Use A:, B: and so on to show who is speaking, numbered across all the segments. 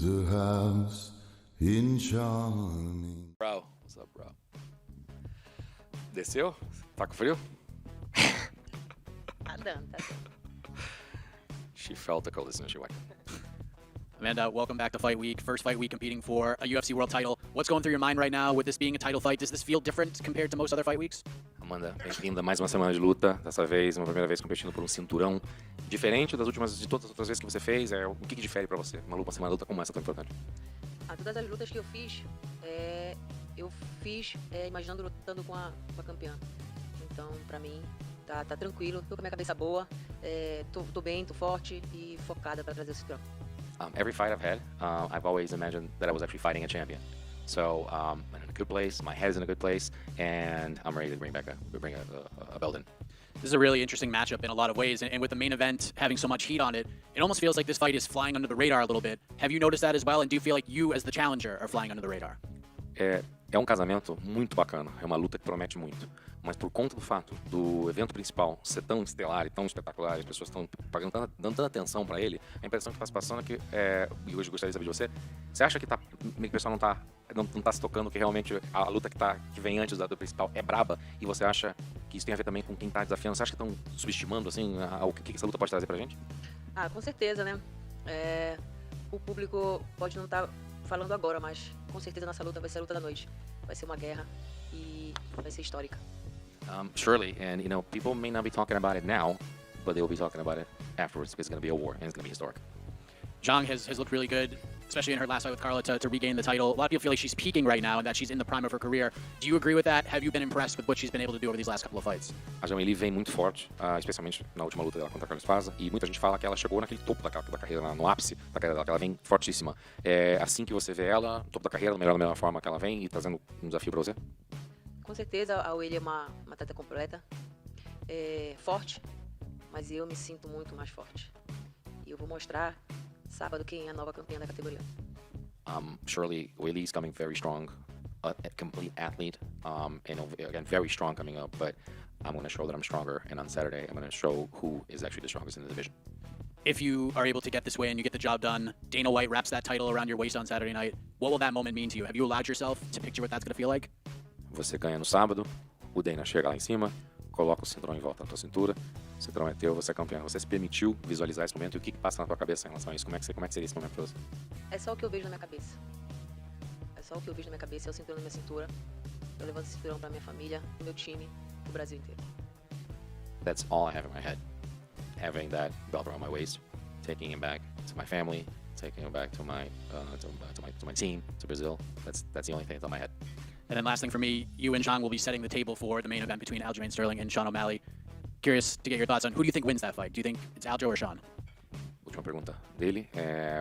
A: There's a house in Charming.
B: Bro, what's up, bro? Desceu? Tá com frio?
C: Tá dando, tá dando.
B: She felt the coldness and she went.
D: Amanda, welcome back to Fight Week. First fight week competing for a UFC World title. What's going through your mind right now with this being a title fight? Does this feel different compared to most other fight weeks?
B: Amanda, bem-vinda a mais uma semana de luta. Dessa vez, uma primeira vez competindo por um cinturão. Diferente de todas as outras vezes que você fez, o que difere pra você? Uma semana de luta como essa tão importante?
C: Todas as lutas que eu fiz imaginando lutando com a campeã. Então, pra mim, tá tranquilo. Tô com a minha cabeça boa, tô bem, tô forte e focada pra trazer o cinturão.
B: Every fight I've had, I've always imagined that I was actually fighting a champion. So I'm in a good place, my head's in a good place, and I'm ready to bring a belt in.
D: This is a really interesting matchup in a lot of ways, and with the main event having so much heat on it, it almost feels like this fight is flying under the radar a little bit. Have you noticed that as well, and do you feel like you, as the challenger, are flying under the radar?
B: É um casamento muito bacana, é uma luta que promete muito. Mas por conta do fato do evento principal ser tão estelar e tão espetacular, as pessoas estão dando tanta atenção pra ele, a impressão que está se passando é que, e hoje gostaria de saber de você, você acha que o pessoal não tá se tocando que realmente a luta que vem antes da principal é braba, e você acha que isso tem a ver também com quem tá desafiando? Você acha que estão subestimando assim, o que essa luta pode trazer pra gente?
C: Com certeza, né? O público pode não estar falando agora, mas com certeza nossa luta vai ser a luta da noite. Vai ser uma guerra e vai ser histórica.
B: Surely, and people may not be talking about it now, but they'll be talking about it afterwards. It's going to be a war, and it's going to be historic.
D: Zhang has looked really good, especially in her last fight with Carla to regain the title. A lot of people feel like she's peaking right now and that she's in the prime of her career. Do you agree with that? Have you been impressed with what she's been able to do over these last couple of fights?
B: A Jameli vem muito forte, especialmente na última luta dela contra a Carla Esparza, e muita gente fala que ela chegou naquele topo da carreira, no ápice da carreira dela, que ela vem fortíssima. É assim que você vê ela, no topo da carreira, da melhor forma que ela vem e trazendo um desafio pra você?
C: Com certeza a Willy é uma atleta completa, forte, mas eu me sinto muito mais forte. E eu vou mostrar sábado quem é a nova campeã da categoria.
B: Surely Willy's coming very strong, a complete athlete, and again very strong coming up, but I'm going to show that I'm stronger, and on Saturday I'm going to show who is actually the strongest in the division.
D: If you are able to get this way and you get the job done, Dana White wraps that title around your waist on Saturday night, what will that moment mean to you? Have you allowed yourself to picture what that's going to feel like?
B: Você ganha no sábado, o Dana chega lá em cima, coloca o cinturão em volta da tua cintura, o cinturão é teu, você é campeão. Você se permitiu visualizar esse momento, e o que passa na tua cabeça em relação a isso? Como é que seria esse momento pra você?
C: É só o que eu vejo na minha cabeça. É só o que eu vejo na minha cabeça, é o cinturão na minha cintura. Eu levanto esse cinturão pra minha família, pro meu time, pro Brasil inteiro.
B: That's all I have in my head. Having that belt around my waist, taking it back to my family, taking it back to my team, to Brazil. That's the only thing that's on my head.
D: And then last thing for me, you and Zhang will be setting the table for the main event between Aljamain Sterling and Sean O'Malley. Curious to get your thoughts on who do you think wins that fight? Do you think it's Aljo or Sean?
B: Última pergunta dele.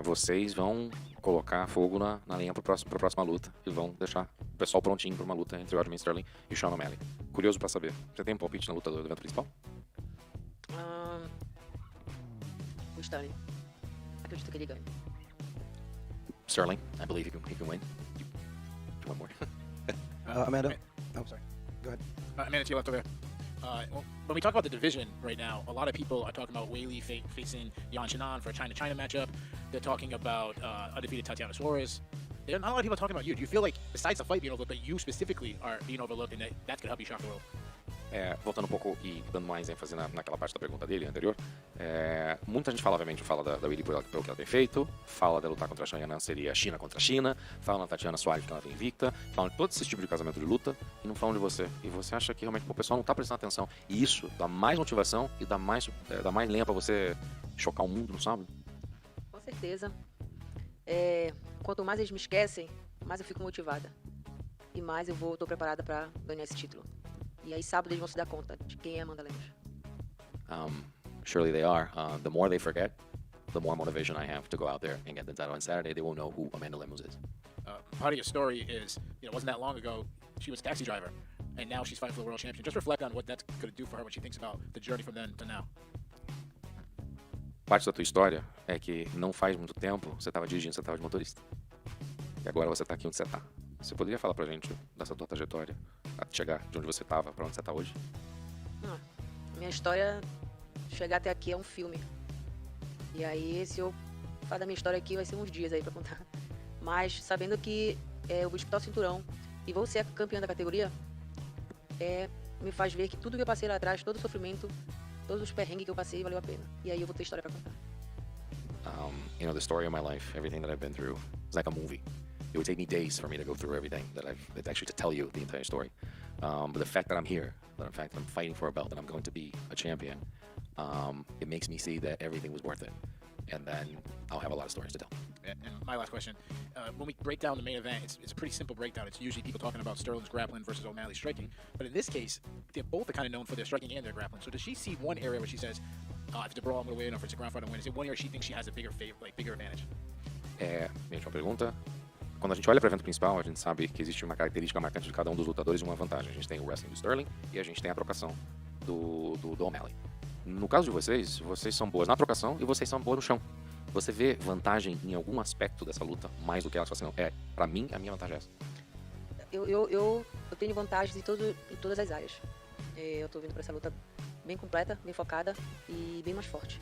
B: Vocês vão colocar fogo na lenha pra próxima luta e vão deixar o pessoal prontinho pra uma luta entre o Aljamain Sterling e o Sean O'Malley. Curioso pra saber, você tem um palpite na luta do evento principal?
C: O Sterling. Acredito que ele ganhe.
B: Sterling, I believe he can win. One more.
E: Amanda? Oh, sorry. Go ahead.
F: Amanda, to your left over there. Well, when we talk about the division right now, a lot of people are talking about Weili facing Yan Xiaonan for a China-China matchup. They're talking about undefeated Tatiana Suarez. Not a lot of people are talking about you. Do you feel like, besides the fight being overlooked, that you specifically are being overlooked and that's going to help you shock the world?
B: Voltando um pouco e dando mais ênfase naquela parte da pergunta dele anterior, muita gente fala, obviamente, da Weili pelo que ela tem feito, fala de lutar contra a Xiaonan seria China contra China, fala na Tatiana Suarez que ela vem invicta, falam de todo esse tipo de casamento de luta e não falam de você. E você acha que realmente o pessoal não tá prestando atenção, e isso dá mais motivação e dá mais lenha pra você chocar o mundo no sábado?
C: Com certeza. Quanto mais eles me esquecem, mais eu fico motivada. E mais eu tô preparada pra ganhar esse título. E aí sábado eles vão se dar conta de quem é Amanda Lemos.
B: Surely they are. The more they forget, the more motivation I have to go out there and get the title. On Saturday, they will know who Amanda Lemos is.
F: Part of your story is, it wasn't that long ago, she was a taxi driver, and now she's fighting for the world championship. Just reflect on what that's going to do for her when she thinks about the journey from then to now.
B: Parte da tua história é que não faz muito tempo você estava dirigindo, você estava de motorista. E agora você está aqui onde você está. Você poderia falar pra gente dessa tua trajetória, até chegar de onde você estava para onde você está hoje?
C: Minha história, chegar até aqui é um filme. E aí, se eu falar da minha história aqui vai ser uns dias aí pra contar. Mas sabendo que eu vou disputar o cinturão e vou ser a campeã da categoria, me faz ver que tudo que eu passei lá atrás, todo o sofrimento, todos os perrengues que eu passei, valeu a pena. E aí eu vou ter história pra contar.
B: You know, the story of my life, everything that I've been through, is like a movie. It would take me days for me to go through everything that actually to tell you the entire story. But the fact that I'm here, the fact that I'm fighting for a belt, that I'm going to be a champion, it makes me see that everything was worth it. And then I'll have a lot of stories to tell.
F: And my last question, when we break down the main event, it's a pretty simple breakdown. It's usually people talking about Sterling's grappling versus O'Malley's striking. But in this case, they're both kind of known for their striking and their grappling. So does she see one area where she says, if it's a brawl, I'm going to win, or if it's a ground fight, I'm going to win? Is it one area she thinks she has a bigger advantage?
B: Minha última pergunta. Quando a gente olha para o evento principal, a gente sabe que existe uma característica marcante de cada um dos lutadores e uma vantagem. A gente tem o wrestling do Sterling e a gente tem a trocação do O'Malley. No caso de vocês são boas na trocação e vocês são boas no chão. Você vê vantagem em algum aspecto dessa luta mais do que ela só assim, não? Pra mim, a minha vantagem é essa.
C: Eu tenho vantagens em todas as áreas. Eu tô vindo pra essa luta bem completa, bem focada e bem mais forte.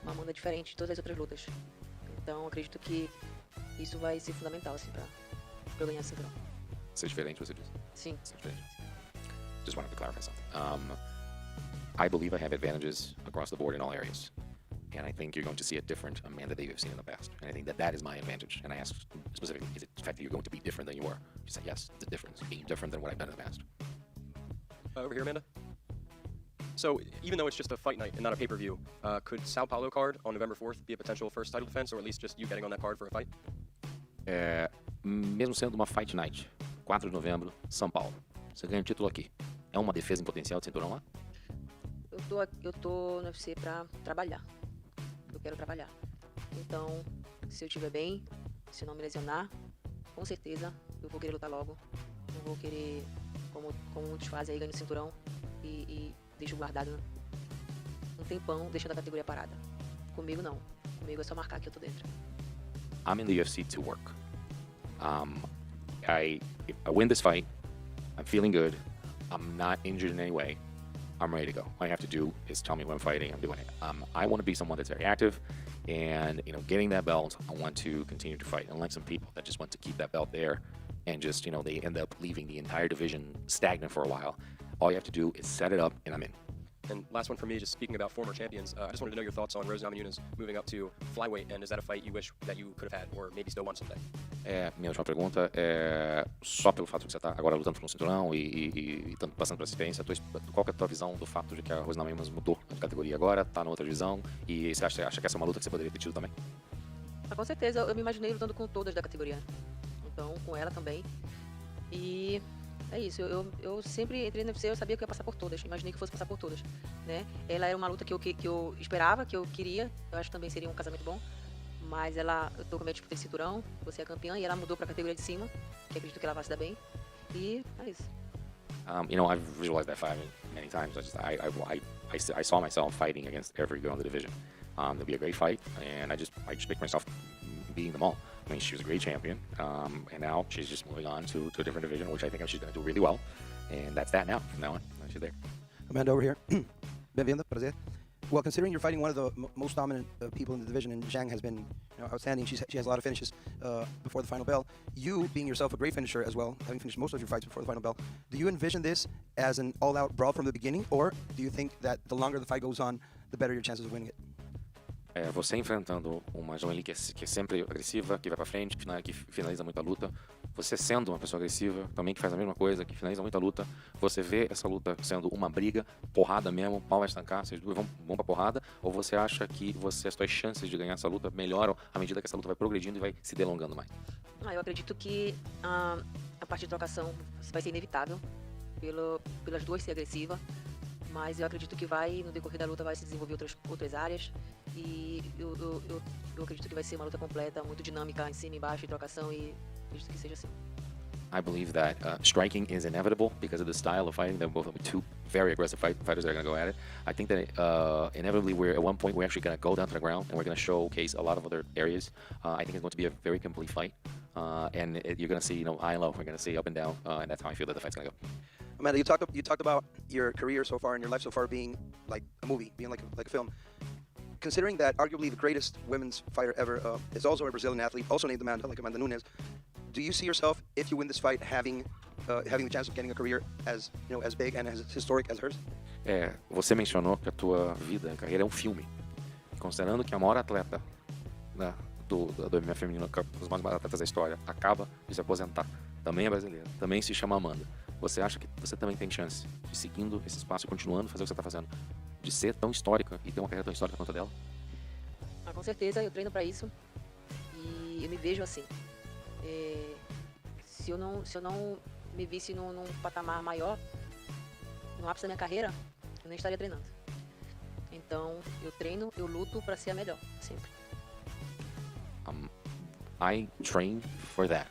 C: Uma Amanda diferente de todas as outras lutas. Então, acredito que isso vai ser fundamental, assim, pra eu ganhar cinturão.
B: Ser diferente, você diz?
C: Sim.
B: Ser diferente. Just wanted to clarify something. I believe I have advantages across the board in all areas. And I think you're going to see a different Amanda that you've seen in the past. And I think that is my advantage. And I asked specifically, is it the fact that you're going to be different than you were? She said, yes, it's a difference, being different than what I've done in the past.
G: Over here, Amanda. So, even though it's just a fight night and not a pay-per-view, could Sao Paulo card on November 4th be a potential first title defense, or at least just you getting on that card for a fight?
B: Mesmo sendo uma fight night, 4 de novembro, São Paulo. Você ganha o título aqui. É uma defesa em potencial de cinturão lá?
C: Eu tô no UFC pra trabalhar. Eu quero trabalhar. Então, se eu estiver bem, se eu não me lesionar, com certeza eu vou querer lutar logo. Não vou querer, como muitos fazem aí, ganhar o cinturão e deixo guardado um tempão, deixando a categoria parada. Comigo não. Comigo é só marcar que eu tô dentro.
B: I'm in the UFC to work. If I win this fight, I'm feeling good. I'm not injured in any way. I'm ready to go. All you have to do is tell me when I'm fighting. I'm doing it. I want to be someone that's very active, and getting that belt, I want to continue to fight. Unlike some people that just want to keep that belt there, and just they end up leaving the entire division stagnant for a while. All you have to do is set it up, and I'm in.
G: And last one for me, just speaking about former champions, I just wanted to know your thoughts on Rose Namajunas moving up to flyweight, and is that a fight you wish that you could have had, or maybe still want someday?
B: Minha última pergunta é só pelo fato de você estar agora lutando por um cinturão e passando por essa experiência, qual que é a tua visão do fato de que a Rose Namajunas mudou de categoria agora, tá na outra divisão, e você acha que essa é uma luta que você poderia ter tido também?
C: Com certeza, eu me imaginei lutando com todas da categoria. Então, com ela também. E é isso, eu sempre entrei no UFC, eu sabia que eu ia passar por todas, imaginei que eu fosse passar por todas, né? Ela era uma luta que eu esperava, que eu queria, eu acho que também seria um casamento bom, mas eu tô com medo de disputar esse cinturão, você é campeã, e ela mudou pra categoria de cima, que acredito que ela vai se dar bem, e é isso.
B: I've visualized that fight many times. I saw myself fighting against every girl in the division. It'll be a great fight, and I just picked myself beating them all. I mean, she was a great champion, and now she's just moving on to a different division, which I think she's going to do really well. And that's that now. From now on, she's there.
E: Amanda, over here. Bem-vinda, prazer. Well, considering you're fighting one of the most dominant people in the division, and Zhang has been outstanding, she has a lot of finishes before the final bell. You, being yourself a great finisher as well, having finished most of your fights before the final bell, do you envision this as an all-out brawl from the beginning, or do you think that the longer the fight goes on, the better your chances of winning it?
B: Você enfrentando uma Joeli que é sempre agressiva, que vai pra frente, que finaliza muita luta. Você sendo uma pessoa agressiva, também que faz a mesma coisa, que finaliza muita luta. Você vê essa luta sendo uma briga, porrada mesmo, pau vai estancar, vocês duas vão pra porrada? Ou você acha que as suas chances de ganhar essa luta melhoram à medida que essa luta vai progredindo e vai se delongando mais?
C: Eu acredito que a parte de trocação vai ser inevitável, pelas duas ser agressiva, mas eu acredito que no decorrer da luta vai se desenvolver outras áreas, e eu acredito que vai ser uma luta completa, muito dinâmica, em cima e embaixo, de trocação, e acredito que seja assim.
B: I believe that striking is inevitable because of the style of fighting. They're both two very aggressive fighters that are going to go at it. I think that inevitably at one point we're actually going to go down to the ground and we're going to showcase a lot of other areas. I think it's going to be a very complete fight, and you're going to see high and low. We're going to see up and down, and that's how I feel that the fight's going to go.
E: Amanda, you talked about your career so far and your life so far being like a movie, being like a film. considering that arguably the greatest women's fighter ever is also a Brazilian athlete, also named Amanda, like Amanda Nunes, do you see yourself, if you win this fight, having the chance of getting a career as as big and as historic as hers?
B: Você mencionou que a tua vida, a carreira é um filme. Considerando que a maior atleta, né, do MMA feminino, dos mais atletas da história, acaba de se aposentar, também é brasileira, também se chama Amanda. Você acha que você também tem chance de, seguindo esse espaço e continuando a fazer o que você está fazendo, de ser tão histórica e ter uma carreira tão histórica quanto a dela?
C: Com certeza, eu treino para isso e eu me vejo assim. Se eu não me visse num patamar maior, no ápice da minha carreira, eu nem estaria treinando. Então, eu treino, eu luto para ser a melhor, sempre.
B: I train for that.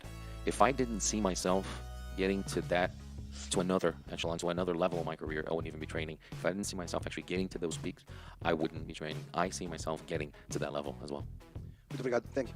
B: If I didn't see myself getting to another echelon, to another level in my career, I wouldn't even be training. If I didn't see myself actually getting to those peaks, I wouldn't be training. I see myself getting to that level as well.
E: Muito obrigado. Thank you.